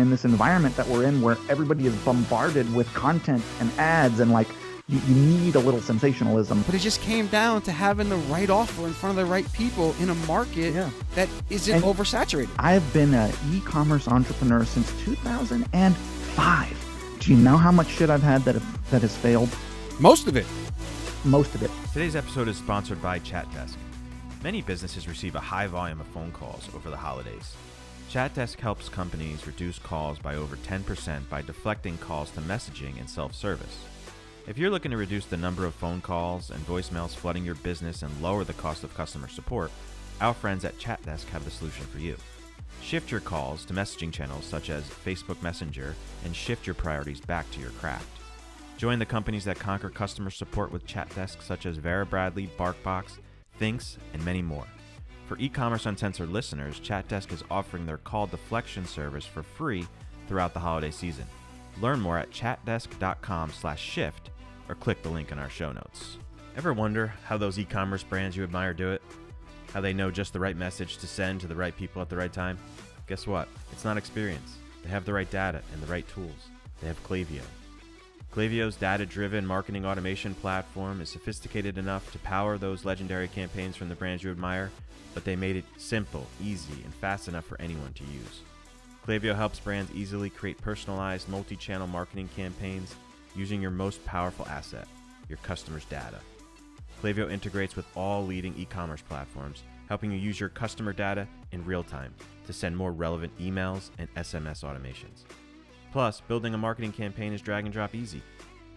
in this environment that we're in where everybody is bombarded with content and ads and like you need a little sensationalism. But it just came down to having the right offer in front of the right people in a market that isn't oversaturated. I've been an e-commerce entrepreneur since 2005. Do you know how much shit I've had that has failed? Most of it. Most of it. Today's episode is sponsored by ChatDesk. Many businesses receive a high volume of phone calls over the holidays. ChatDesk helps companies reduce calls by over 10% by deflecting calls to messaging and self-service. If you're looking to reduce the number of phone calls and voicemails flooding your business and lower the cost of customer support, our friends at ChatDesk have the solution for you. Shift your calls to messaging channels such as Facebook Messenger and shift your priorities back to your craft. Join the companies that conquer customer support with ChatDesk such as Vera Bradley, BarkBox, Thinx, and many more. For e-commerce uncensored listeners, ChatDesk is offering their call deflection service for free throughout the holiday season. Learn more at chatdesk.com/shift or click the link in our show notes. Ever wonder how those e-commerce brands you admire do it? How they know just the right message to send to the right people at the right time? Guess what? It's not experience. They have the right data and the right tools. They have Clavio. Clavio's data-driven marketing automation platform is sophisticated enough to power those legendary campaigns from the brands you admire, but they made it simple, easy, and fast enough for anyone to use. Clavio helps brands easily create personalized multi-channel marketing campaigns using your most powerful asset, your customers' data. Clavio integrates with all leading e-commerce platforms, helping you use your customer data in real time to send more relevant emails and SMS automations. Plus, building a marketing campaign is drag and drop easy.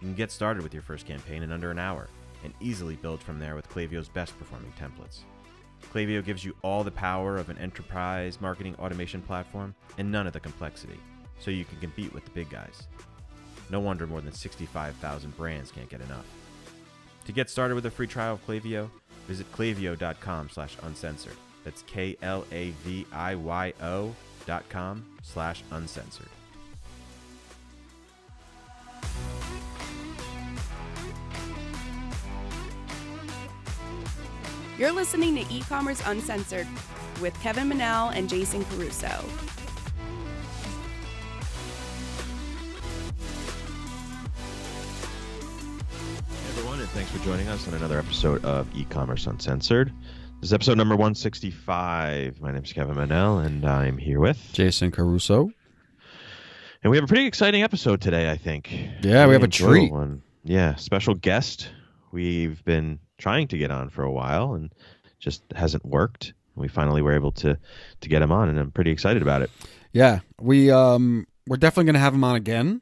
You can get started with your first campaign in under an hour and easily build from there with Clavio's best performing templates. Clavio gives you all the power of an enterprise marketing automation platform and none of the complexity, so you can compete with the big guys. No wonder more than 65,000 brands can't get enough. To get started with a free trial of Clavio, visit clavio.com/uncensored. That's KLAVIYO.com/uncensored. You're listening to E-Commerce Uncensored with Kevin Manel and Jason Caruso. And thanks for joining us on another episode of E-Commerce Uncensored. This is episode number 165. My name is Kevin Manel, and I'm here with Jason Caruso. And we have a pretty exciting episode today, I think. Yeah, we have a treat. One. Yeah, special guest we've been trying to get on for a while and just hasn't worked. We finally were able to get him on, and I'm pretty excited about it. Yeah, we're definitely going to have him on again.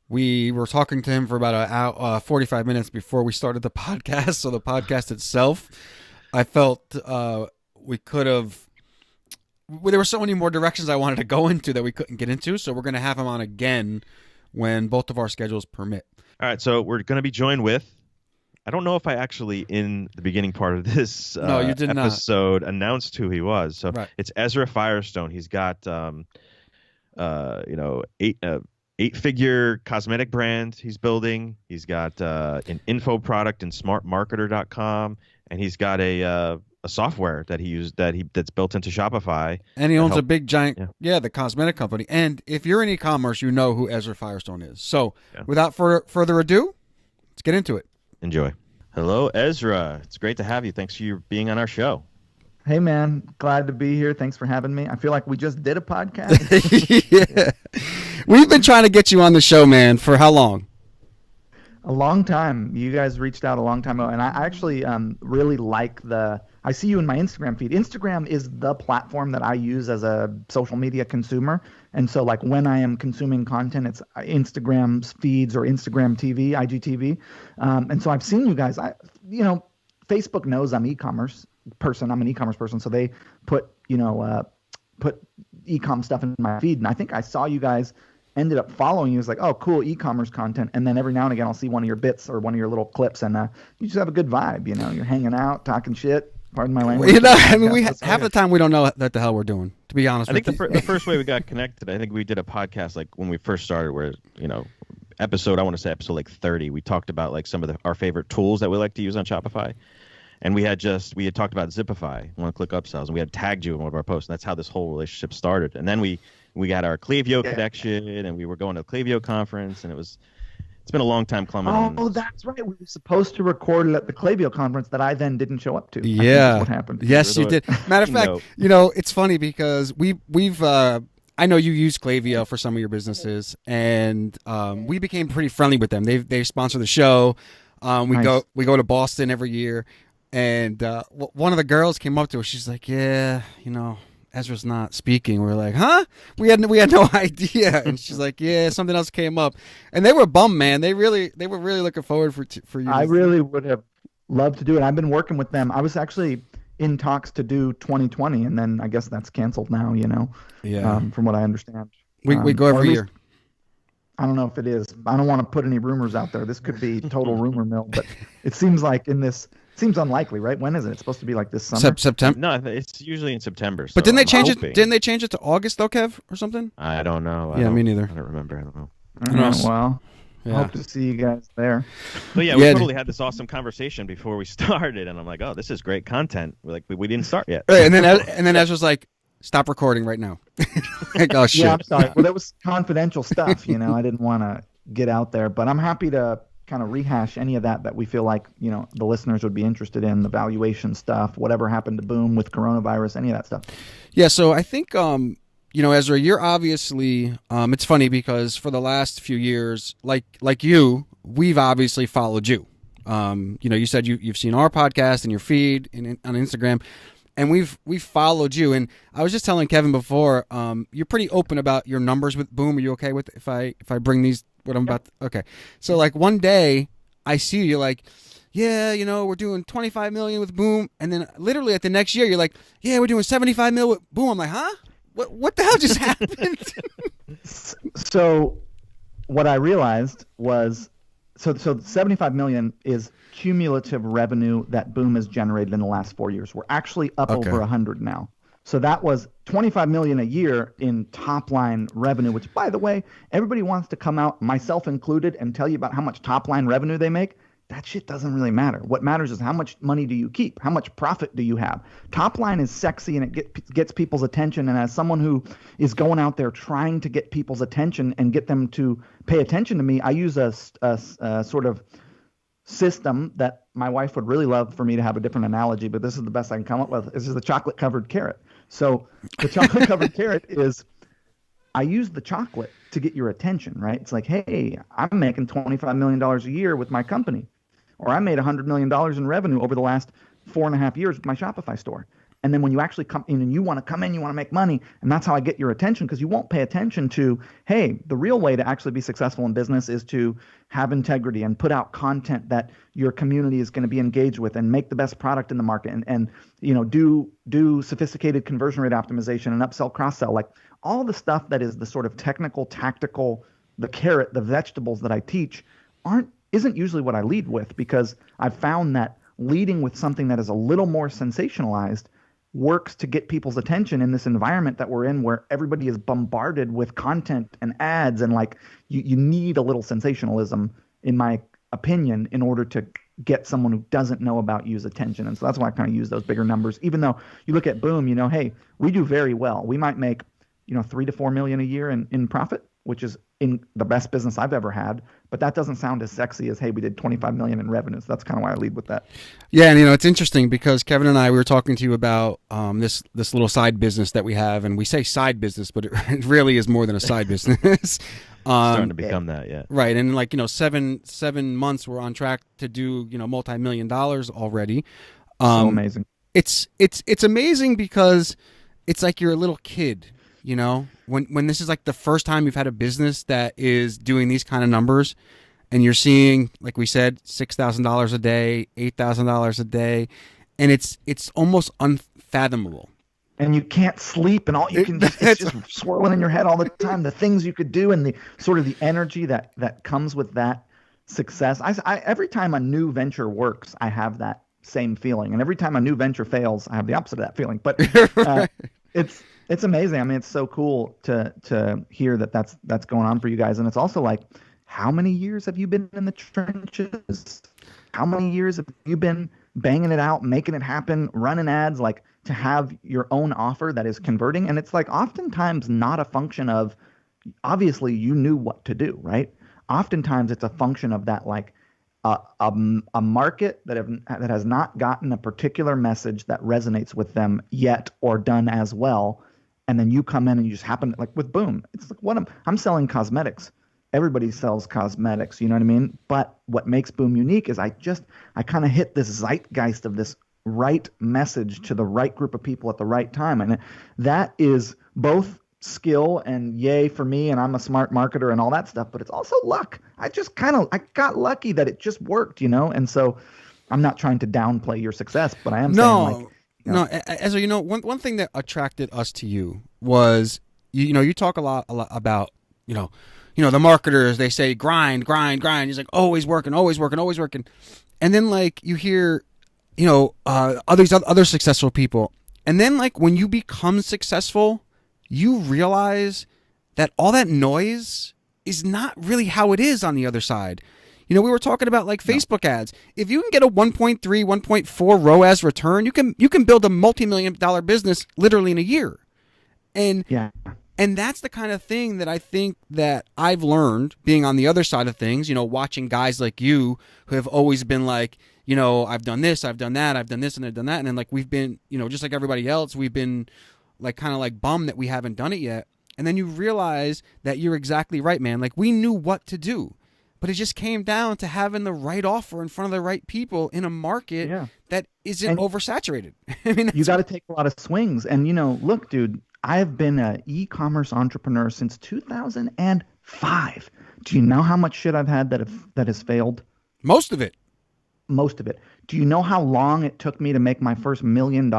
We were talking to him for about 45 minutes before we started the podcast. So the podcast itself, I felt we could have. There were so many more directions I wanted to go into that we couldn't get into. So we're going to have him on again when both of our schedules permit. All right. So we're going to be joined with. I don't know if I actually, in the beginning part of this no, you did episode, announced who he was. So right. It's Ezra Firestone. He's got, eight-figure cosmetic brand he's building. He's got an info product in smartmarketer.com, and he's got a software that he used that's built into Shopify. And he owns a big giant, the cosmetic company. And if you're in e-commerce, you know who Ezra Firestone is. So without further ado, let's get into it. Enjoy. Hello, Ezra. It's great to have you. Thanks for being on our show. Hey, man. Glad to be here. Thanks for having me. I feel like we just did a podcast. Yeah. We've been trying to get you on the show, man, for how long? A long time. You guys reached out a long time ago, and I actually really like I see you in my Instagram feed. Instagram is the platform that I use as a social media consumer, and so like when I am consuming content, it's Instagram's feeds or Instagram TV, IGTV, and so I've seen you guys. Facebook knows I'm e-commerce person. I'm an e-commerce person, so they put e-com stuff in my feed, and I think I saw you guys. Ended up following you. It was like, oh, cool e-commerce content. And then every now and again, I'll see one of your bits or one of your little clips, and you just have a good vibe. You're hanging out, talking shit. Pardon my language. Half the time we don't know what the hell we're doing. To be honest, I think the first way we got connected, I think we did a podcast like when we first started, where episode like 30, we talked about like some of our favorite tools that we like to use on Shopify. And we had talked about Zipify, one-click upsells, and we had tagged you in one of our posts. And that's how this whole relationship started. And then we got our Clavio connection, and we were going to the Clavio conference, and it's been a long time coming. Oh, that's right. We were supposed to record it at the Clavio conference that I then didn't show up to. Yeah. I think that's what happened. Yes, you did. Matter of fact, it's funny because we've I know you use Clavio for some of your businesses, and we became pretty friendly with them. They sponsor the show. We go to Boston every year, and one of the girls came up to us. She's like, "Yeah, Ezra's not speaking." We're like, "Huh?" We had no idea. And she's like, "Yeah, something else came up." And they were bummed, man. They were really looking forward for you. I really would have loved to do it. I've been working with them. I was actually in talks to do 2020, and then I guess that's canceled now. Yeah. From what I understand, we go every year. I don't know if it is. I don't want to put any rumors out there. This could be total rumor mill, but it seems like seems unlikely, right? When is it? It's supposed to be like this summer. September. No, it's usually in September. So but didn't they change hoping. it? Didn't they change it to August though, Kev, or something? I don't know. Me neither. I don't remember. I don't know. Well, I hope to see you guys there. But yeah, we totally had this awesome conversation before we started, and I'm like, "Oh, this is great content." We didn't start yet. Right, and then Ezra's like, "Stop recording right now." Like, oh shit. Yeah, I'm sorry. Well, that was confidential stuff. I didn't want to get out there, but I'm happy to kind of rehash any of that we feel like the listeners would be interested in, the valuation stuff, whatever happened to Boom with coronavirus, any of that stuff. Yeah, so I think Ezra, you're obviously it's funny because for the last few years, like you, we've obviously followed you. You said you've seen our podcast and your feed on Instagram, and we've followed you. And I was just telling Kevin before, you're pretty open about your numbers with Boom. Are you okay with if I bring these? What I'm about to, okay. So like one day I see you like, yeah, we're doing 25 million with Boom, and then literally at the next year you're like, yeah, we're doing 75 mil with Boom. I'm like, huh? What the hell just happened? So what I realized was so 75 million is cumulative revenue that Boom has generated in the last 4 years. We're actually up over 100 now. So that was 25 million a year in top line revenue, which, by the way, everybody wants to come out, myself included, and tell you about how much top line revenue they make. That shit doesn't really matter. What matters is how much money do you keep? How much profit do you have? Top line is sexy and it gets people's attention. And as someone who is going out there trying to get people's attention and get them to pay attention to me, I use a sort of system that my wife would really love for me to have a different analogy, but this is the best I can come up with. This is the chocolate covered carrot. So the chocolate covered carrot is I use the chocolate to get your attention, right? It's like, hey, I'm making $25 million a year with my company, or I made $100 million in revenue over the last 4.5 years with my Shopify store. And then when you actually come in and you want to come in, you want to make money, and that's how I get your attention, because you won't pay attention to, hey, the real way to actually be successful in business is to have integrity and put out content that your community is going to be engaged with and make the best product in the market and do sophisticated conversion rate optimization and upsell, cross-sell, like all the stuff that is the sort of technical, tactical, the carrot, the vegetables that I teach isn't usually what I lead with, because I've found that leading with something that is a little more sensationalized works to get people's attention in this environment that we're in, where everybody is bombarded with content and ads, and like you need a little sensationalism, in my opinion, in order to get someone who doesn't know about you's attention. And so that's why I kind of use those bigger numbers, even though you look at Boom, hey, we do very well. We might make 3 to 4 million a year in profit, which is in the best business I've ever had. But that doesn't sound as sexy as, hey, we did 25 million in revenue. So that's kind of why I lead with that. Yeah, and it's interesting because Kevin and I, we were talking to you about this little side business that we have, and we say side business, but it really is more than a side business. Starting to become that, yeah. Right, and 7 months we're on track to do multi-million dollars already. So amazing. It's amazing because it's like you're a little kid. When this is like the first time you've had a business that is doing these kind of numbers, and you're seeing, like we said, $6,000 a day, $8,000 a day, and it's almost unfathomable. And you can't sleep, and all you can it's just swirling in your head all the time. The things you could do, and the sort of the energy that comes with that success. I every time a new venture works, I have that same feeling, and every time a new venture fails, I have the opposite of that feeling. But it's amazing. I mean, it's so cool to hear that's going on for you guys. And it's also like, how many years have you been in the trenches? How many years have you been banging it out, making it happen, running ads, like to have your own offer that is converting. And it's like oftentimes not a function of, obviously you knew what to do, right? Oftentimes it's a function of that, like a market that has not gotten a particular message that resonates with them yet or done as well. And then you come in and you just happen, like with Boom. It's like I'm selling cosmetics. Everybody sells cosmetics, you know what I mean? But what makes Boom unique is I kind of hit this zeitgeist of this right message to the right group of people at the right time. And that is both skill and yay for me, and I'm a smart marketer and all that stuff, but it's also luck. I got lucky that it just worked, you know? And so I'm not trying to downplay your success, but I am saying, like, no, Ezra, you know, one thing that attracted us to you was, you talk a lot about, the marketers, they say grind. He's like, always working. And then like you hear, other successful people. And then like when you become successful, you realize that all that noise is not really how it is on the other side. We were talking about like Facebook ads. If you can get a 1.3, 1.4 ROAS return, you can build a multi-million-dollar business literally in a year. And that's the kind of thing that I think that I've learned being on the other side of things, watching guys like you who have always been like, I've done this, I've done that, I've done this and I've done that. And then like we've been, just like everybody else, we've been like kind of like bummed that we haven't done it yet. And then you realize that you're exactly right, man. Like we knew what to do, but it just came down to having the right offer in front of the right people in a market that isn't oversaturated. I mean, you got to take a lot of swings. And, look, dude, I've been an e-commerce entrepreneur since 2005. Do you know how much shit I've had that has failed? Most of it. Do you know how long it took me to make my first $1 million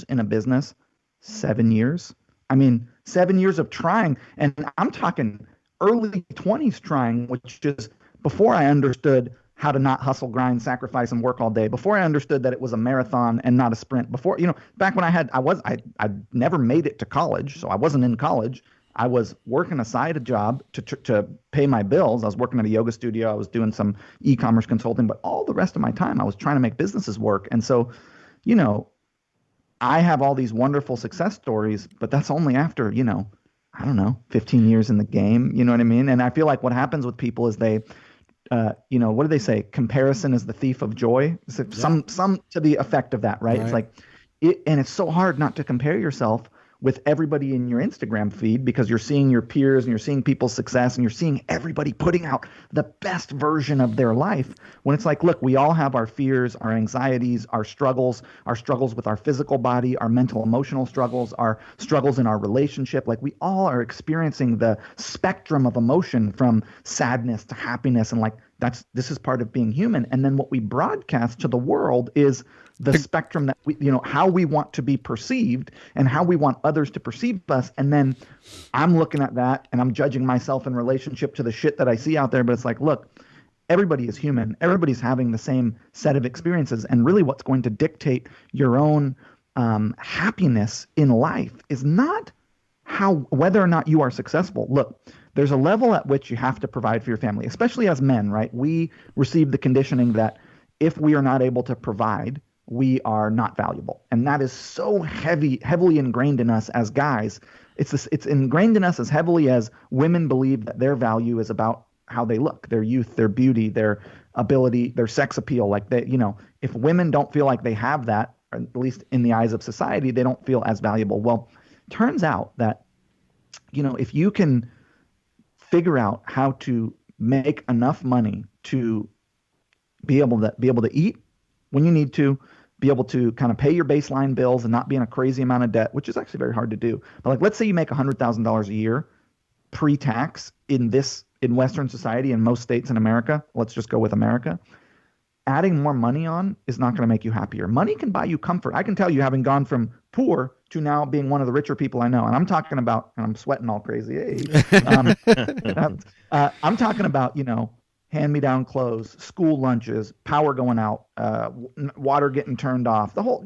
in a business? 7 years. I mean, 7 years of trying, and I'm talking early 20s trying, which is before I understood how to not hustle, grind, sacrifice, and work all day. Before I understood that it was a marathon and not a sprint. Before, back when I never made it to college, so I wasn't in college. I was working a side job to pay my bills. I was working at a yoga studio. I was doing some e-commerce consulting, but all the rest of my time I was trying to make businesses work. And so, I have all these wonderful success stories, but that's only after, 15 years in the game. You know what I mean? And I feel like what happens with people is they, what do they say? Comparison is the thief of joy. Some to the effect of that, right? It's like, and it's so hard not to compare yourself with everybody in your Instagram feed because you're seeing your peers and you're seeing people's success and you're seeing everybody putting out the best version of their life, when it's like, look, we all have our fears, our anxieties, our struggles with our physical body, our mental, emotional struggles, our struggles in our relationship. Like we all are experiencing the spectrum of emotion from sadness to happiness. And like, this is part of being human. And then what we broadcast to the world is the spectrum that we, how we want to be perceived and how we want others to perceive us. And then I'm looking at that and I'm judging myself in relationship to the shit that I see out there. But it's like, look, everybody is human. Everybody's having the same set of experiences. And really what's going to dictate your own happiness in life is not whether or not you are successful. Look, there's a level at which you have to provide for your family, especially as men, right? We receive the conditioning that if we are not able to provide, we are not valuable. And that is so heavily ingrained in us as guys. It's ingrained in us as heavily as women believe that their value is about how they look, their youth, their beauty, their ability, their sex appeal. Like if women don't feel like they have that, or at least in the eyes of society, they don't feel as valuable. Well, turns out that, if you can figure out how to make enough money to be able to eat when you need to, be able to kind of pay your baseline bills and not be in a crazy amount of debt, which is actually very hard to do. But like, let's say you make $100,000 a year pre-tax in Western society, in most states in America. Let's just go with America. Adding more money on is not going to make you happier. Money can buy you comfort. I can tell you, having gone from poor to now being one of the richer people I know, and I'm talking about, and I'm sweating all crazy. I'm talking about, hand-me-down clothes, school lunches, power going out, water getting turned off, the whole,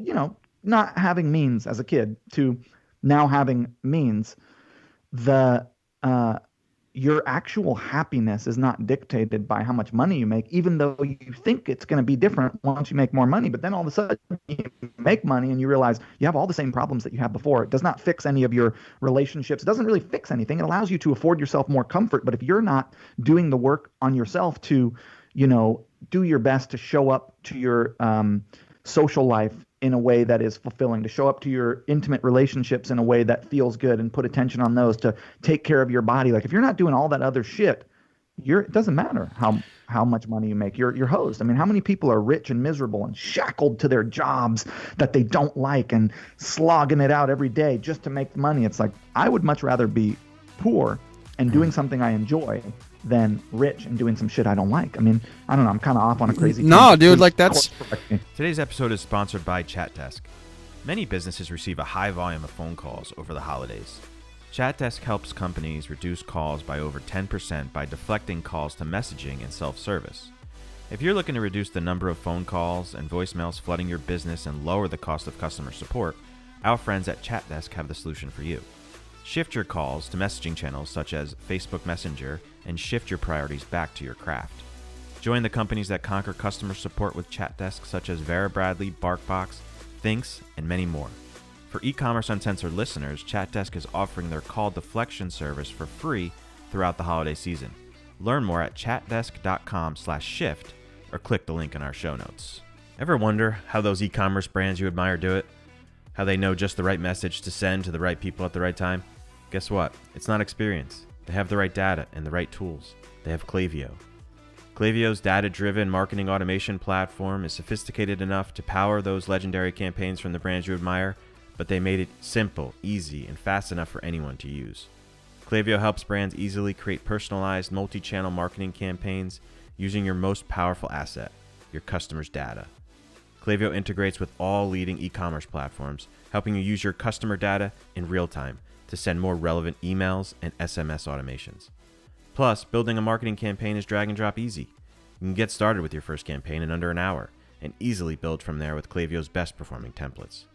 not having means as a kid to now having means. your actual happiness is not dictated by how much money you make, even though you think it's going to be different once you make more money. But then all of a sudden you make money and you realize you have all the same problems that you had before. It does not fix any of your relationships. It doesn't really fix anything. It allows you to afford yourself more comfort. But if you're not doing the work on yourself to, do your best to show up to your social life in a way that is fulfilling, to show up to your intimate relationships in a way that feels good and put attention on those, to take care of your body. Like if you're not doing all that other shit, it doesn't matter how much money you make. You're hosed. I mean, how many people are rich and miserable and shackled to their jobs that they don't like and slogging it out every day just to make money? It's like, I would much rather be poor and doing something I enjoy than rich and doing some shit I don't like. I mean, I don't know. I'm kind of off on a crazy No, dude, like that's... Today's episode is sponsored by ChatDesk. Many businesses receive a high volume of phone calls over the holidays. ChatDesk helps companies reduce calls by over 10% by deflecting calls to messaging and self-service. If you're looking to reduce the number of phone calls and voicemails flooding your business and lower the cost of customer support, our friends at ChatDesk have the solution for you. Shift your calls to messaging channels such as Facebook Messenger and shift your priorities back to your craft. Join the companies that conquer customer support with ChatDesk such as Vera Bradley, BarkBox, Thinx, and many more. For Ecommerce Uncensored listeners, ChatDesk is offering their call deflection service for free throughout the holiday season. Learn more at chatdesk.com/shift or click the link in our show notes. Ever wonder how those e-commerce brands you admire do it? How they know just the right message to send to the right people at the right time? Guess what? It's not experience. They have the right data and the right tools. They have Clavio. Clavio's data-driven marketing automation platform is sophisticated enough to power those legendary campaigns from the brands you admire, but they made it simple, easy, and fast enough for anyone to use. Clavio helps brands easily create personalized multi-channel marketing campaigns using your most powerful asset, your customers' data. Clavio integrates with all leading e-commerce platforms, helping you use your customer data in real time to send more relevant emails and SMS automations. Plus, building a marketing campaign is drag and drop easy. You can get started with your first campaign in under an hour and easily build from there with Clavio's best performing templates.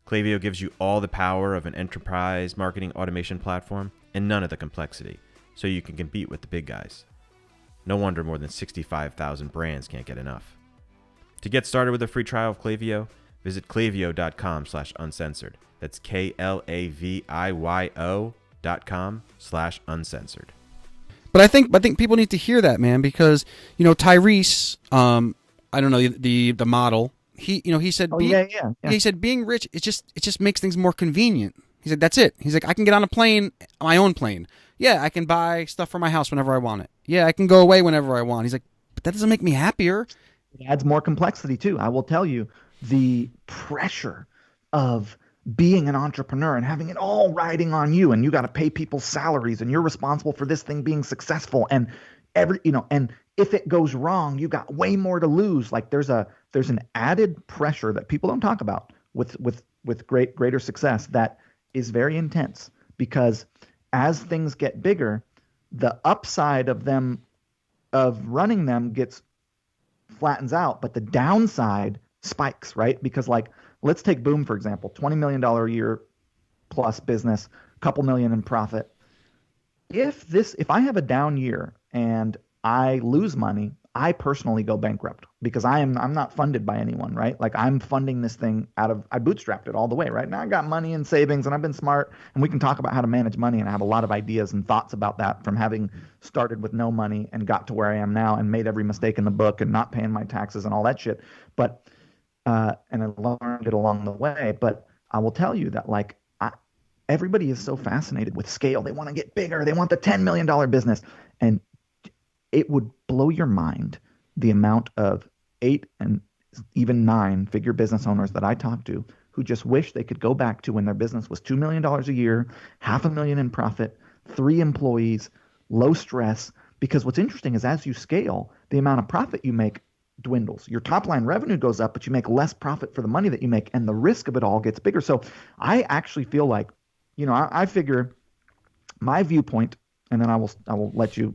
Clavio gives you all the power of an enterprise marketing automation platform and none of the complexity, so you can compete with the big guys. No wonder more than 65,000 brands can't get enough. To get started with a free trial of Clavio, visit clavio.com/uncensored. That's KLAVIYO.com/uncensored. But I think people need to hear that, man, because Tyrese, I don't know the model. He said, he said being rich it just makes things more convenient. He said that's it. He's like, I can get on a plane, my own plane. Yeah, I can buy stuff for my house whenever I want it. Yeah, I can go away whenever I want. He's like, but that doesn't make me happier. It adds more complexity too. I will tell you, the pressure of being an entrepreneur and having it all riding on you, and you got to pay people's salaries, and you're responsible for this thing being successful, and and if it goes wrong, you got way more to lose. Like there's an added pressure that people don't talk about with greater success that is very intense, because as things get bigger, the upside of running them flattens out, but the downside spikes, right? Because let's take Boom, for example, $20 million a year plus business, couple million in profit. If I have a down year and I lose money, I personally go bankrupt, because I'm not funded by anyone, right? Like I'm funding this thing I bootstrapped it all the way, right? Now I got money and savings and I've been smart, and we can talk about how to manage money, and I have a lot of ideas and thoughts about that from having started with no money and got to where I am now and made every mistake in the book and not paying my taxes and all that shit. But and I learned it along the way. But I will tell you that everybody is so fascinated with scale. They want to get bigger. They want the $10 million business. And it would blow your mind the amount of 8 and even 9-figure business owners that I talk to who just wish they could go back to when their business was $2 million a year, $500,000 in profit, 3 employees, low stress. Because what's interesting is as you scale, the amount of profit you make dwindles. Your top line revenue goes up, but you make less profit for the money that you make, and the risk of it all gets bigger. So I actually feel like, I figure my viewpoint, and then I will let you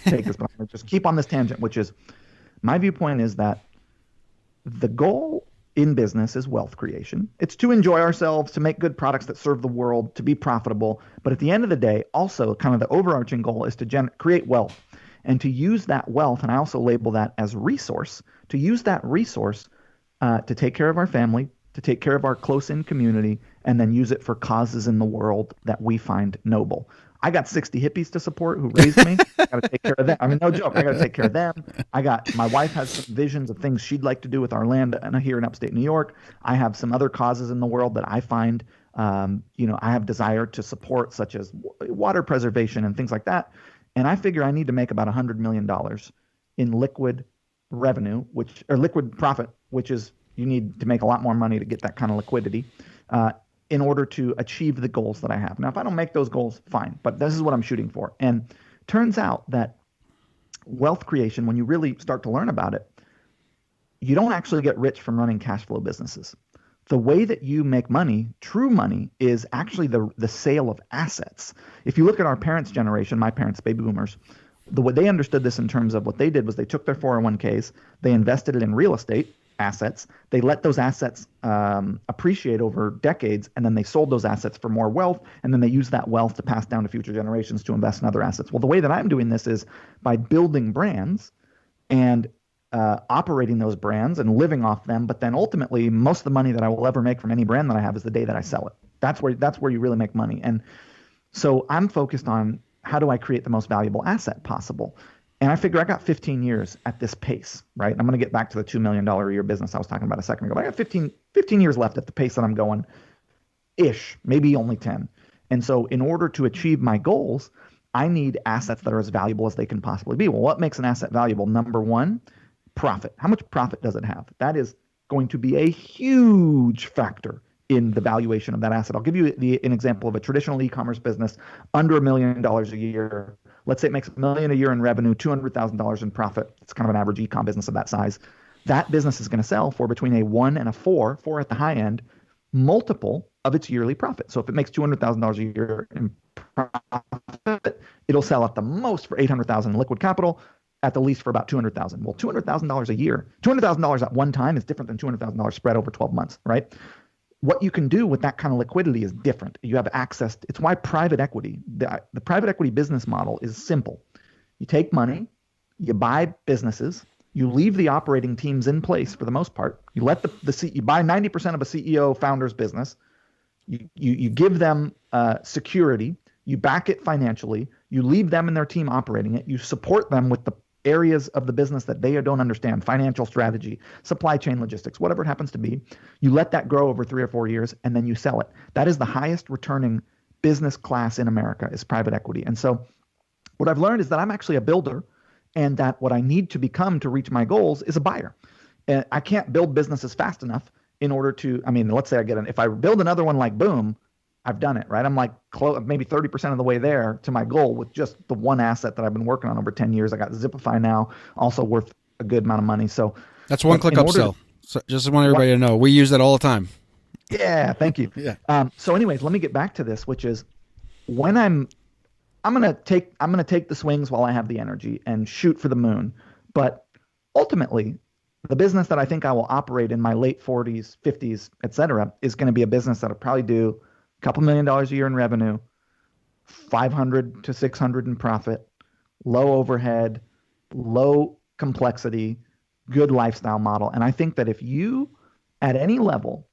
take this, but just keep on this tangent, which is my viewpoint is that the goal in business is wealth creation. It's to enjoy ourselves, to make good products that serve the world, to be profitable. But at the end of the day, also kind of the overarching goal is to create wealth and to use that wealth. And I also label that as resource, to use that resource to take care of our family, to take care of our close-in community, and then use it for causes in the world that we find noble. I got 60 hippies to support who raised me. I got to take care of them. I mean, no joke. I got to take care of them. My wife has some visions of things she'd like to do with our land here in upstate New York. I have some other causes in the world that I find, I have desire to support, such as water preservation and things like that. And I figure I need to make about $100 million in liquid revenue, liquid profit, which is you need to make a lot more money to get that kind of liquidity. In order to achieve the goals that I have. Now, if I don't make those goals, fine, but this is what I'm shooting for. And turns out that wealth creation, when you really start to learn about it, you don't actually get rich from running cash flow businesses. The way that you make money, true money, is actually the sale of assets. If you look at our parents' generation, my parents, baby boomers, the way they understood this in terms of what they did was they took their 401ks, they invested it in real estate assets. They let those assets appreciate over decades, and then they sold those assets for more wealth, and then they use that wealth to pass down to future generations to invest in other assets. Well, the way that I'm doing this is by building brands and operating those brands and living off them, but then ultimately most of the money that I will ever make from any brand that I have is the day that I sell it. That's where you really make money. And so I'm focused on how do I create the most valuable asset possible. And I figure I got 15 years at this pace, right? I'm going to get back to the $2 million a year business I was talking about a second ago. But I got 15 years left at the pace that I'm going, maybe only 10. And so in order to achieve my goals, I need assets that are as valuable as they can possibly be. Well, what makes an asset valuable? Number one, profit. How much profit does it have? That is going to be a huge factor in the valuation of that asset. I'll give you an example of a traditional e-commerce business under $1 million a year. Let's say it makes $1 million a year in revenue, $200,000 in profit. It's kind of an average e-com business of that size. That business is going to sell for between a 1 and a 4 at the high end, multiple of its yearly profit. So if it makes $200,000 a year in profit, it'll sell at the most for $800,000 in liquid capital, at the least for about $200,000. Well, $200,000 a year, $200,000 at one time is different than $200,000 spread over 12 months, right? What you can do with that kind of liquidity is different. You have access. It's why private equity, the private equity business model is simple. You take money, you buy businesses, you leave the operating teams in place for the most part. You let you buy 90% of a CEO founder's business. You give them security. You back it financially. You leave them and their team operating it. You support them with the areas of the business that they don't understand, financial strategy, supply chain logistics, whatever it happens to be. You let that grow over 3 or 4 years, and then you sell it. That is the highest returning business class in America, is private equity. And so what I've learned is that I'm actually a builder, and that what I need to become to reach my goals is a buyer. And I can't build businesses fast enough in order to, let's say if I build another one like Boom, I've done it, right? I'm like maybe 30% of the way there to my goal with just the one asset that I've been working on over 10 years. I got Zipify now, also worth a good amount of money. So that's one click upsell. So just want everybody to know, we use that all the time. Yeah, thank you. Yeah. So anyways, let me get back to this, which is when I'm gonna take the swings while I have the energy and shoot for the moon. But ultimately, the business that I think I will operate in my late 40s, 50s, etc., is going to be a business that'll probably do a couple $1 million a year in revenue, 500 to 600 in profit, low overhead, low complexity, good lifestyle model. And I think that if you, at any level,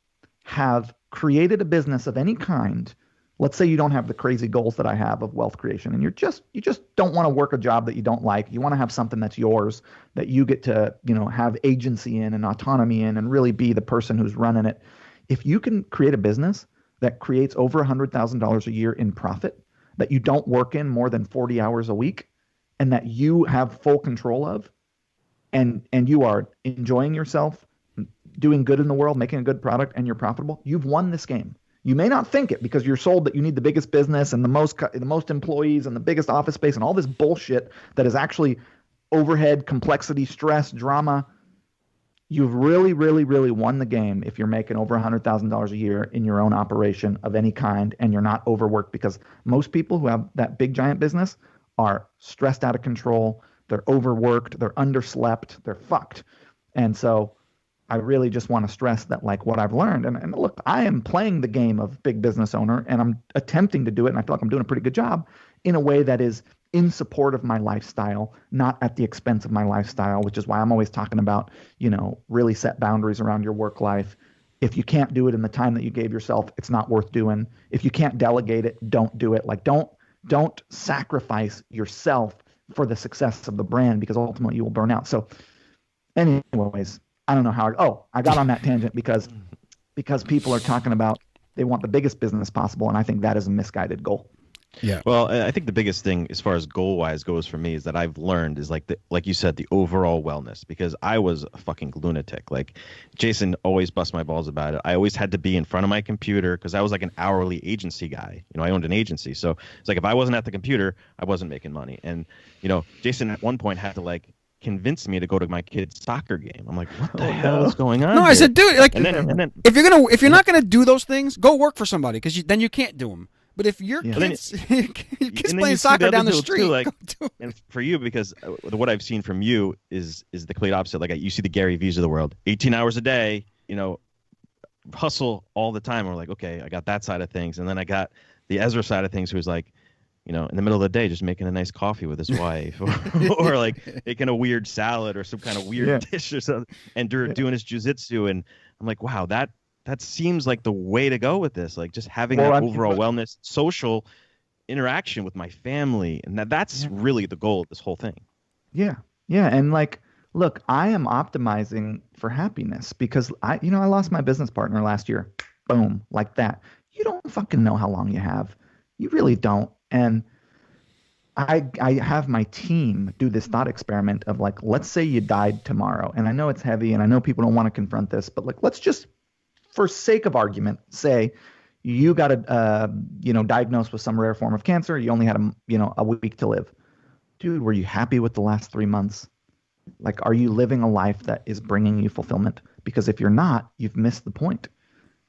have created a business of any kind, let's say you don't have the crazy goals that I have of wealth creation, and you just don't want to work a job that you don't like. You want to have something that's yours, that you get to, have agency in and autonomy in and really be the person who's running it. If you can create a business that creates over $100,000 a year in profit, that you don't work in more than 40 hours a week, and that you have full control of, and you are enjoying yourself, doing good in the world, making a good product, and you're profitable, you've won this game. You may not think it because you're sold that you need the biggest business and the most employees and the biggest office space and all this bullshit that is actually overhead, complexity, stress, drama. You've really, really, really won the game if you're making over $100,000 a year in your own operation of any kind and you're not overworked, because most people who have that big giant business are stressed out of control. They're overworked. They're underslept. They're fucked. And so I really just want to stress that, like, what I've learned, and look, I am playing the game of big business owner, and I'm attempting to do it, and I feel like I'm doing a pretty good job in a way that is in support of my lifestyle, not at the expense of my lifestyle, which is why I'm always talking about, really set boundaries around your work life. If you can't do it in the time that you gave yourself, it's not worth doing. If you can't delegate it, don't do it. Like, don't sacrifice yourself for the success of the brand, because ultimately you will burn out. So anyways, I don't know how I got on that tangent because people are talking about they want the biggest business possible, and I think that is a misguided goal. Yeah. Well, I think the biggest thing as far as goal-wise goes for me is that I've learned is like you said, the overall wellness, because I was a fucking lunatic. Like Jason always busts my balls about it. I always had to be in front of my computer because I was like an hourly agency guy. I owned an agency. So it's like if I wasn't at the computer, I wasn't making money. And, Jason at one point had to like convince me to go to my kid's soccer game. I'm like, what the hell is going on? No, here? I said, dude, like, and then if you're not gonna do those things, go work for somebody, because then you can't do them. But if your kids playing soccer down the street, too, and for you, because what I've seen from you is the complete opposite. Like you see the Gary V's of the world, 18 hours a day, hustle all the time. We're like, okay, I got that side of things, and then I got the Ezra side of things, who's like, in the middle of the day, just making a nice coffee with his wife, or like making a weird salad or some kind of weird dish or something, and doing his jujitsu. And I'm like, wow, that seems like the way to go with this. Like just having that overall wellness, social interaction with my family, and that's really the goal of this whole thing. Yeah, and like, look, I am optimizing for happiness because I lost my business partner last year. Boom, like that. You don't fucking know how long you have. You really don't. And I have my team do this thought experiment of like, let's say you died tomorrow. And I know it's heavy and I know people don't want to confront this, but like, let's just, for sake of argument, say you got diagnosed with some rare form of cancer. You only had a week to live. Dude, were you happy with the last 3 months? Like, are you living a life that is bringing you fulfillment? Because if you're not, you've missed the point.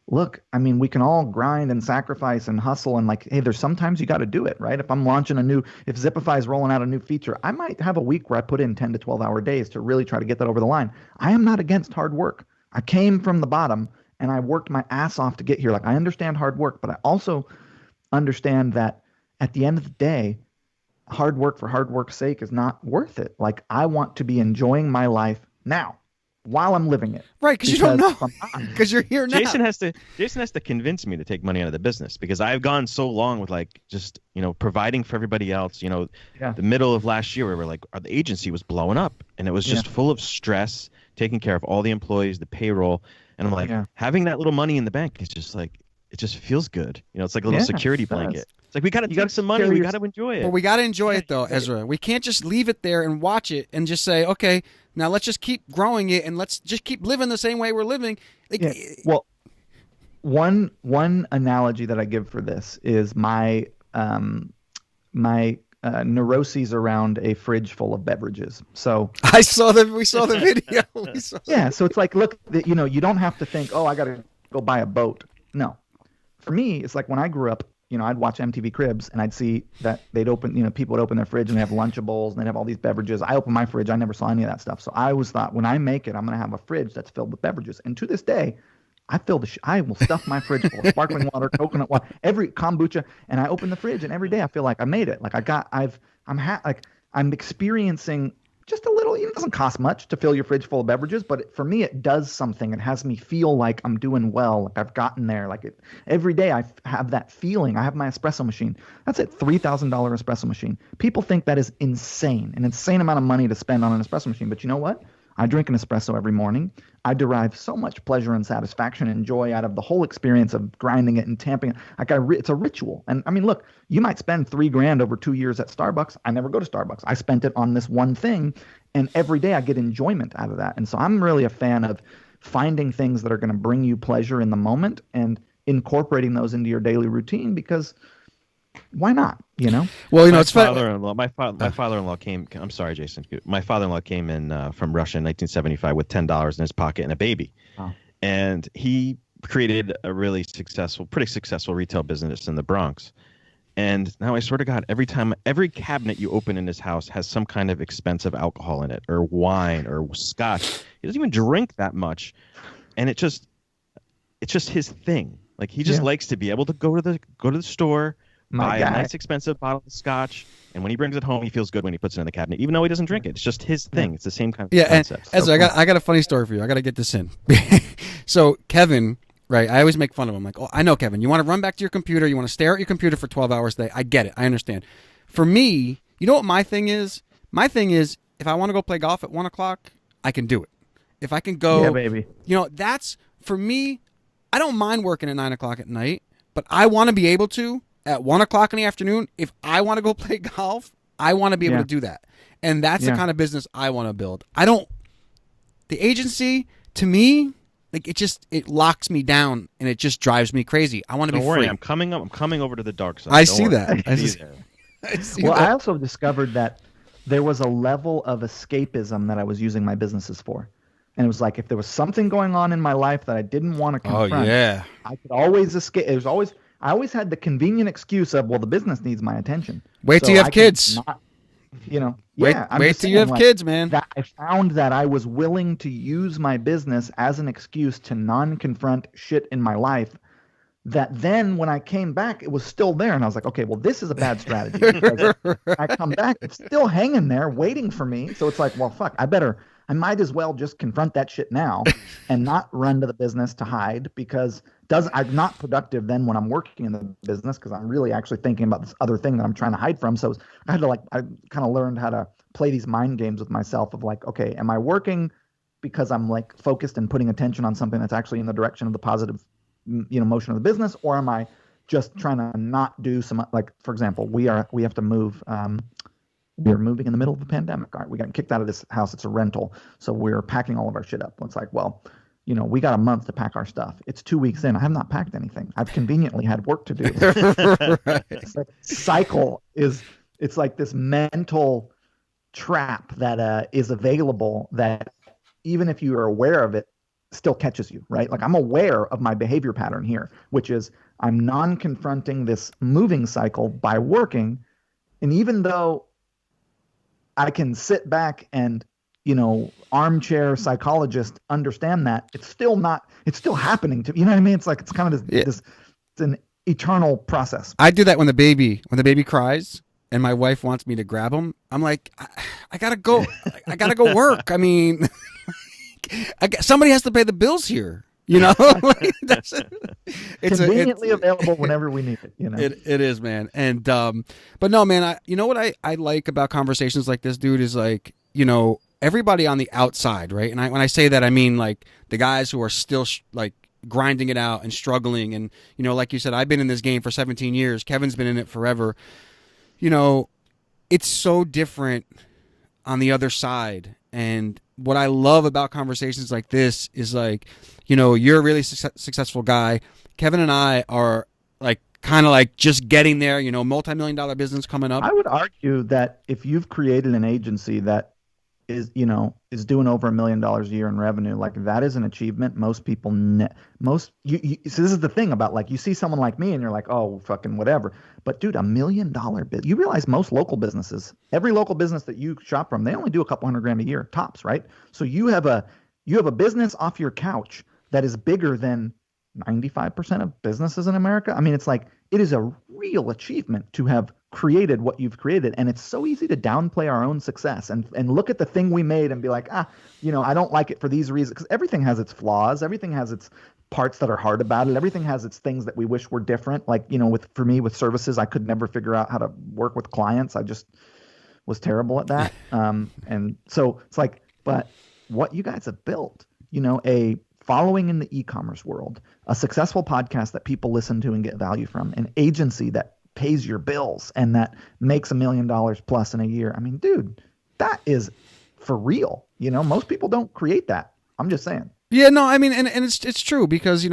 Look, I mean, we can all grind and sacrifice and hustle and like, hey, there's sometimes you got to do it, right? If I'm launching if Zipify is rolling out a new feature, I might have a week where I put in 10 to 12 hour days to really try to get that over the line. I am not against hard work. I came from the bottom and I worked my ass off to get here. Like, I understand hard work, but I also understand that at the end of the day, hard work for hard work's sake is not worth it. Like, I want to be enjoying my life now, while I'm living it. Right, because you don't know. Because you're here now. Jason has to convince me to take money out of the business, because I've gone so long with like just, providing for everybody else. The middle of last year, we were like, the agency was blowing up and it was just full of stress, taking care of all the employees, the payroll. And I'm like, having that little money in the bank is just like, it just feels good. It's like a little security blanket. It's like, we got to take some money. We got to enjoy it. Well, we got to enjoy it though, Ezra. We can't just leave it there and watch it and just say, okay, now let's just keep growing it and let's just keep living the same way we're living. Well, one analogy that I give for this is my neuroses around a fridge full of beverages. So we saw the video. So it's like, look, you don't have to think, oh, I got to go buy a boat. No, for me, it's like when I grew up, I'd watch MTV Cribs and I'd see that they'd open, people would open their fridge and they have Lunchables and they'd have all these beverages. I opened my fridge. I never saw any of that stuff. So I always thought, when I make it, I'm going to have a fridge that's filled with beverages. And to this day, I will stuff my fridge full of sparkling water, coconut water, every kombucha, and I open the fridge and every day I feel like I made it. Like I'm experiencing just a little. It doesn't cost much to fill your fridge full of beverages, but for me it does something. It has me feel like I'm doing well, like I've gotten there. Like every day I have that feeling. I have my espresso machine. That's it, $3,000 espresso machine. People think that is insane, an insane amount of money to spend on an espresso machine. But you know what? I drink an espresso every morning. I derive so much pleasure and satisfaction and joy out of the whole experience of grinding it and tamping it. It's a ritual. And I mean, look, you might spend $3,000 over 2 years at Starbucks. I never go to Starbucks. I spent it on this one thing, and every day I get enjoyment out of that. And so I'm really a fan of finding things that are going to bring you pleasure in the moment and incorporating those into your daily routine, because why not? Well, my father-in-law came. I'm sorry, Jason. My father-in-law came in from Russia in 1975 with $10 in his pocket and a baby, and he created a pretty successful retail business in the Bronx. And now I swear to God, every cabinet you open in his house has some kind of expensive alcohol in it, or wine, or scotch. He doesn't even drink that much, and it's just his thing. Like he just likes to be able to go to the store, buy a nice expensive bottle of scotch, and when he brings it home, he feels good when he puts it in the cabinet, even though he doesn't drink it. It's just his thing. It's the same kind of concept. And Ezra, I got a funny story for you. I got to get this in. So Kevin. Right, I always make fun of him. Like, oh, I know, Kevin. You want to run back to your computer. You want to stare at your computer for 12 hours a day. I get it. I understand. For me, you know what my thing is? My thing is, if I want to go play golf at 1 o'clock, I can do it. If I can go, baby. That's for me. I don't mind working at 9 o'clock at night, but I want to be able to at 1 o'clock in the afternoon. If I want to go play golf, I want to be able to do that, and that's the kind of business I want to build. The agency to me. Like it locks me down and it just drives me crazy. I want to be free. Don't worry, I'm coming over to the dark side. I see that. I also discovered that there was a level of escapism that I was using my businesses for. And it was like if there was something going on in my life that I didn't want to confront, I could always escape. I always had the convenient excuse of, well, the business needs my attention. Wait till you have kids. Wait till you have kids, man. That I found that I was willing to use my business as an excuse to non-confront shit in my life. That then when I came back, it was still there. And I was like, okay, well, this is a bad strategy. Because I come back, it's still hanging there waiting for me. So it's like, well, fuck, I might as well just confront that shit now and not run to the business to hide, because I'm not productive then when I'm working in the business, because I'm really actually thinking about this other thing that I'm trying to hide from. So I kind of learned how to play these mind games with myself of like, okay, am I working because I'm like focused and putting attention on something that's actually in the direction of the positive, motion of the business, or am I just trying to not do some, like, for example, we have to move. We're moving in the middle of the pandemic. All right, we got kicked out of this house. It's a rental. So we're packing all of our shit up. It's like, well, we got a month to pack our stuff. It's 2 weeks in. I have not packed anything. I've conveniently had work to do. It's like cycle it's like this mental trap that is available that even if you are aware of it, still catches you, right? Like I'm aware of my behavior pattern here, which is I'm non-confronting this moving cycle by working. And even though I can sit back and, armchair psychologist understand that, it's still happening to, you know what I mean? It's like, it's kind of this it's an eternal process. I do that when the baby cries and my wife wants me to grab him. I'm like, I gotta go. I gotta go work. I mean, somebody has to pay the bills here. It's conveniently available whenever we need it. It is, man. And but no, man. What I like about conversations like this, dude, is like everybody on the outside, right? And when I say that, I mean like the guys who are still like grinding it out and struggling. And like you said, I've been in this game for 17 years. Kevin's been in it forever. It's so different on the other side. And what I love about conversations like this is like, you're a really successful guy. Kevin and I are like kind of like just getting there, multi-million-dollar business coming up. I would argue that if you've created an agency that is doing over $1 million a year in revenue, like that is an achievement. Most people, so this is the thing about like, you see someone like me and you're like, oh, fucking whatever. But dude, $1 million business, you realize most local businesses, every local business that you shop from, they only do a couple $100,000 a year tops, right? So you have a business off your couch that is bigger than 95% of businesses in America. I mean, it's like, it is a real achievement to have created what you've created. And it's so easy to downplay our own success and look at the thing we made and be like, I don't like it for these reasons. Because everything has its flaws. Everything has its parts that are hard about it. Everything has its things that we wish were different. Like, for me, with services, I could never figure out how to work with clients. I just was terrible at that. And so it's like, but what you guys have built, a following in the e-commerce world, a successful podcast that people listen to and get value from, an agency that pays your bills and that makes $1 million plus in a year. I mean, dude, that is for real. Most people don't create that. I'm just saying. Yeah, no, I mean, and it's true because,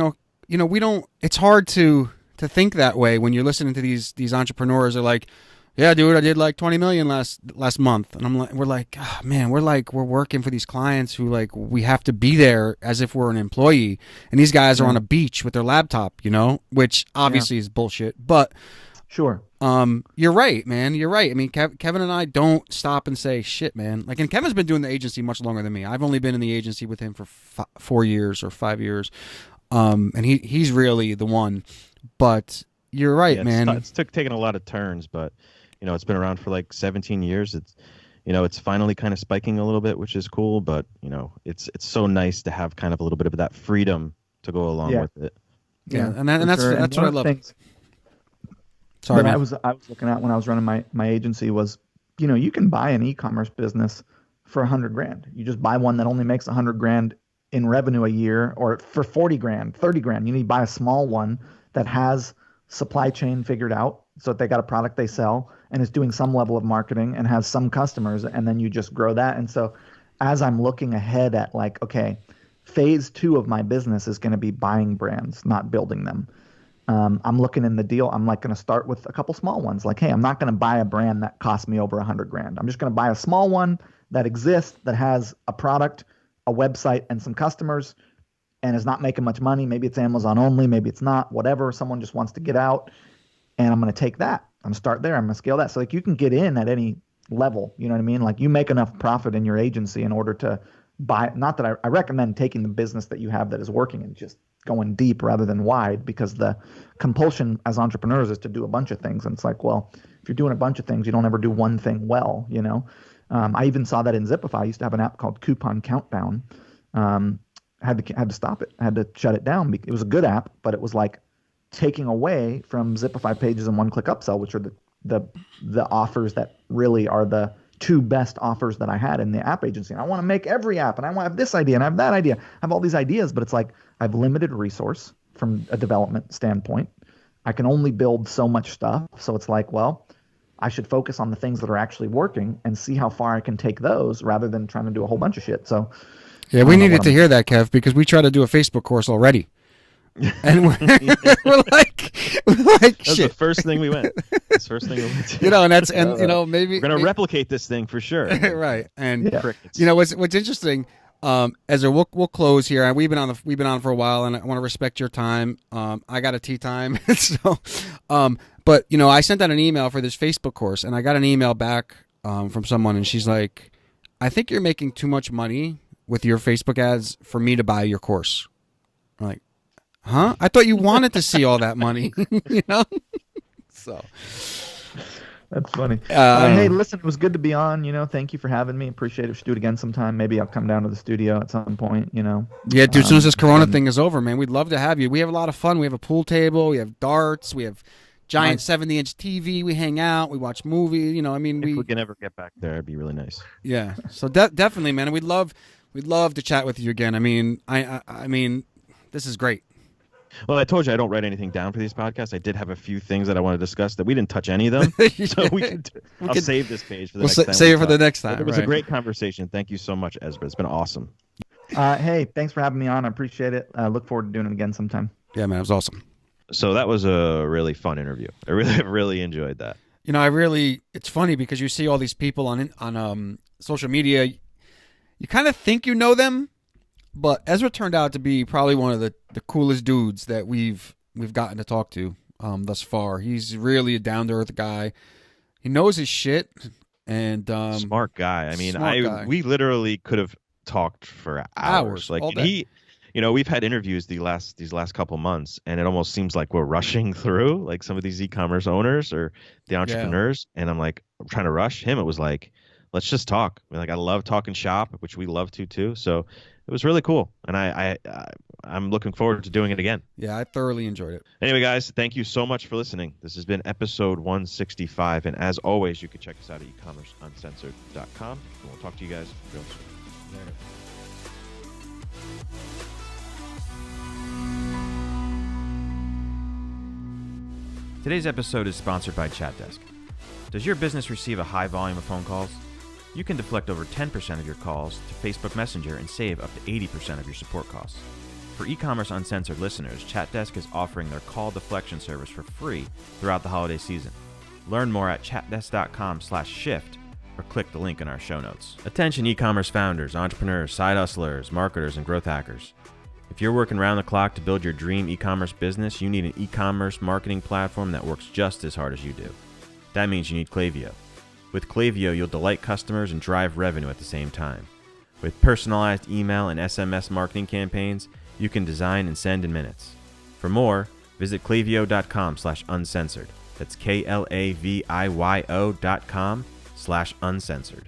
we don't, it's hard to think that way when you're listening to these entrepreneurs are like, yeah, dude, I did like 20 million last month. And we're like, oh, man, we're working for these clients who like, we have to be there as if we're an employee. And these guys are on a beach with their laptop, which obviously is bullshit. But sure. You're right, man. You're right. I mean, Kevin and I don't stop and say, shit, man. Like, and Kevin's been doing the agency much longer than me. I've only been in the agency with him for 4 years or 5 years. And he's really the one. But you're right, man. It's taken a lot of turns, but, it's been around for like 17 years. It's finally kind of spiking a little bit, which is cool. But, it's so nice to have kind of a little bit of that freedom to go along with it. Yeah, and that's what I love. Sorry, that man. I was looking at when I was running my agency was, you can buy an e-commerce business for $100,000. You just buy one that only makes $100,000 in revenue a year, or for $40,000, $30,000. You need to buy a small one that has supply chain figured out, so that they got a product they sell and is doing some level of marketing and has some customers, and then you just grow that. And so, as I'm looking ahead at like, okay, phase 2 of my business is going to be buying brands, not building them. I'm looking in the deal. I'm like going to start with a couple small ones. Like, hey, I'm not going to buy a brand that costs me over $100,000. I'm just going to buy a small one that exists, that has a product, a website, and some customers, and is not making much money. Maybe it's Amazon only, maybe it's not, whatever. Someone just wants to get out, and I'm going to take that. I'm going to start there. I'm going to scale that. So like, you can get in at any level. You know what I mean? Like, you make enough profit in your agency in order to buy. Not that I recommend taking the business that you have that is working and just going deep rather than wide, because the compulsion as entrepreneurs is to do a bunch of things. And it's like, well, if you're doing a bunch of things, you don't ever do one thing well, I even saw that in Zipify. I used to have an app called Coupon Countdown. Had to stop it. I had to shut it down. It was a good app, but it was like taking away from Zipify Pages and one-click upsell, which are the offers that really are the 2 best offers that I had in the app agency. And I want to make every app, and I want to have this idea and I have that idea. I have all these ideas, but it's like I have limited resource from a development standpoint. I can only build so much stuff. So it's like, well, I should focus on the things that are actually working and see how far I can take those rather than trying to do a whole bunch of shit. So yeah, we needed to hear that, Kev, because we tried to do a Facebook course already. And we're like That's shit. the first thing we went. That's the first thing we went to. Maybe we're gonna replicate this thing for sure. Right. And Crickets. what's interesting, Ezra, we'll close here. We've been on for a while, and I want to respect your time. I got a tea time, so but I sent out an email for this Facebook course, and I got an email back from someone, and she's like, I think you're making too much money with your Facebook ads for me to buy your course. I'm like, huh? I thought you wanted to see all that money, So that's funny. Hey, listen, it was good to be on. Thank you for having me. Appreciate it. We should do it again sometime. Maybe I'll come down to the studio at some point. Yeah, dude. As soon as this Corona thing is over, man, we'd love to have you. We have a lot of fun. We have a pool table. We have darts. We have giant 70-inch TV. We hang out. We watch movies. If we can ever get back there, it'd be really nice. Yeah. So definitely, man. We'd love to chat with you again. I mean, this is great. Well, I told you I don't write anything down for these podcasts. I did have a few things that I want to discuss that we didn't touch any of them. So I'll save this page for the next time. Save it for the next time. It was a great conversation. Thank you so much, Ezra. It's been awesome. Hey, thanks for having me on. I appreciate it. I look forward to doing it again sometime. Yeah, man, it was awesome. So that was a really fun interview. I really enjoyed that. It's funny because you see all these people on social media. You kind of think you know them, but Ezra turned out to be probably one of the coolest dudes that we've gotten to talk to thus far. He's really a down-to-earth guy. He knows his shit, and smart guy. I mean, we literally could have talked for hours. Like all day. We've had interviews these last couple months, and it almost seems like we're rushing through like some of these e-commerce owners or the entrepreneurs. Yeah. And I'm trying to rush him. It was like, let's just talk. I love talking shop, which we love to too. So it was really cool, and I'm looking forward to doing it again. Yeah, I thoroughly enjoyed it. Anyway, guys, thank you so much for listening. This has been episode 165, and as always, you can check us out at ecommerceuncensored.com, and we'll talk to you guys real soon. Later. Today's episode is sponsored by ChatDesk. Does your business receive a high volume of phone calls? You can deflect over 10% of your calls to Facebook Messenger and save up to 80% of your support costs. For Ecommerce Uncensored listeners, ChatDesk is offering their call deflection service for free throughout the holiday season. Learn more at chatdesk.com/shift or click the link in our show notes. Attention e-commerce founders, entrepreneurs, side hustlers, marketers, and growth hackers. If you're working around the clock to build your dream e-commerce business, you need an e-commerce marketing platform that works just as hard as you do. That means you need Clavio. With Clavio, you'll delight customers and drive revenue at the same time. With personalized email and SMS marketing campaigns, you can design and send in minutes. For more, visit clavio.com/uncensored. That's KLAVIYO.com/uncensored.